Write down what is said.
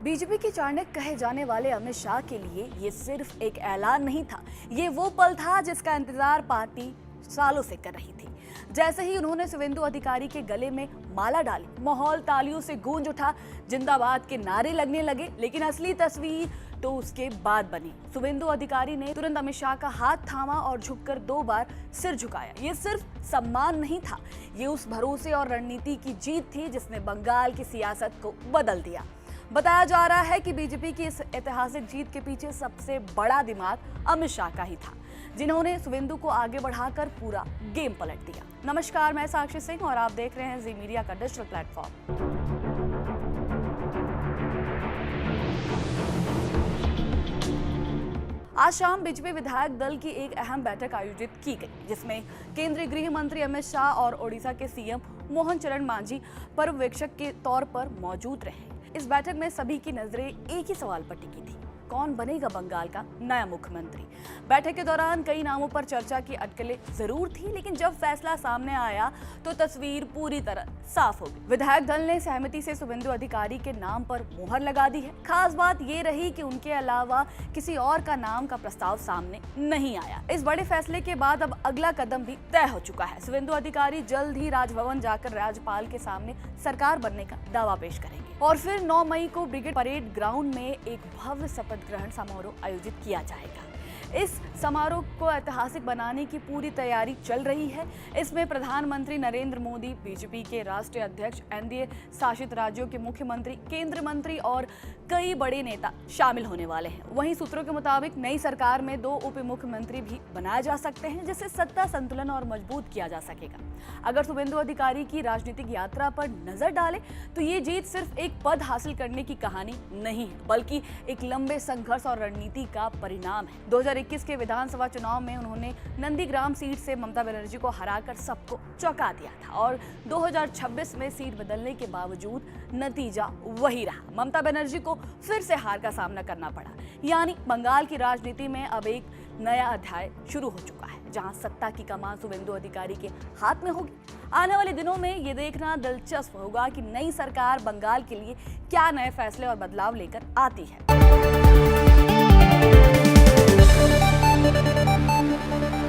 BJP के चाणक्य कहे जाने वाले अमित शाह के लिए ये सिर्फ एक ऐलान नहीं था, ये वो पल था जिसका इंतजार पार्टी सालों से कर रही थी। जैसे ही उन्होंने शुवेंदु अधिकारी के गले में माला डाली, माहौल तालियों से गूंज उठा, जिंदाबाद के नारे लगने लगे। लेकिन असली तस्वीर तो उसके बाद बनी। शुवेंदु अधिकारी ने तुरंत अमित शाह का हाथ थामा और झुककर 2 बार सिर झुकाया। ये सिर्फ सम्मान नहीं था, ये उस भरोसे और रणनीति की जीत थी जिसने बंगाल की सियासत को बदल दिया। बताया जा रहा है कि बीजेपी की इस ऐतिहासिक जीत के पीछे सबसे बड़ा दिमाग अमित शाह का ही था, जिन्होंने शुवेंदु को आगे बढ़ाकर पूरा गेम पलट दिया। नमस्कार, मैं साक्षी सिंह और आप देख रहे हैं जी मीडिया का डिजिटल प्लेटफॉर्म। आज शाम बीजेपी विधायक दल की एक अहम बैठक आयोजित की गई, जिसमें केंद्रीय गृह मंत्री अमित शाह और ओडिशा के सीएम मोहन चरण मांझी पर्यवेक्षक के तौर पर मौजूद रहे। इस बैठक में सभी की नजरें एक ही सवाल पर टिकी थी, कौन बनेगा बंगाल का नया मुख्यमंत्री। बैठक के दौरान कई नामों पर चर्चा की अटकलें जरूर थी, लेकिन जब फैसला सामने आया तो तस्वीर पूरी तरह साफ हो गई। विधायक दल ने सहमति से शुवेंदु अधिकारी के नाम पर मुहर लगा दी है। खास बात ये रही कि उनके अलावा किसी और का नाम का प्रस्ताव सामने नहीं आया। इस बड़े फैसले के बाद अब अगला कदम भी तय हो चुका है। शुवेंदु अधिकारी जल्द ही राजभवन जाकर राज्यपाल के सामने सरकार बनने का दावा पेश करेंगे और फिर 9 मई को ब्रिगेड परेड ग्राउंड में एक भव्य शपथ ग्रहण समारोह आयोजित किया जाएगा। इस समारोह को ऐतिहासिक बनाने की पूरी तैयारी चल रही है। इसमें प्रधानमंत्री नरेंद्र मोदी, बीजेपी के राष्ट्रीय अध्यक्ष, एनडीए शासित राज्यों के मुख्यमंत्री, केंद्रीय मंत्री और कई बड़े नेता शामिल होने वाले हैं। वहीं सूत्रों के मुताबिक नई सरकार में 2 उप मुख्यमंत्री भी बनाए जा सकते हैं, जिससे सत्ता संतुलन और मजबूत किया जा सकेगा। अगर शुवेंदु अधिकारी की राजनीतिक यात्रा पर नजर डाले तो ये जीत सिर्फ एक पद हासिल करने की कहानी नहीं है, बल्कि एक लंबे संघर्ष और रणनीति का परिणाम है। 2021 के विधानसभा चुनाव में उन्होंने नंदीग्राम सीट से ममता बनर्जी को हराकर सबको चौंका दिया था और 2026 में सीट बदलने के बावजूद नतीजा वही रहा। ममता बनर्जी को फिर से हार का सामना करना पड़ा। यानी बंगाल की राजनीति में अब एक नया अध्याय शुरू हो चुका है, जहां सत्ता की कमान शुवेंदु अधिकारी के हाथ में होगी। आने वाले दिनों में ये देखना दिलचस्प होगा कि नई सरकार बंगाल के लिए क्या नए फैसले और बदलाव लेकर आती है।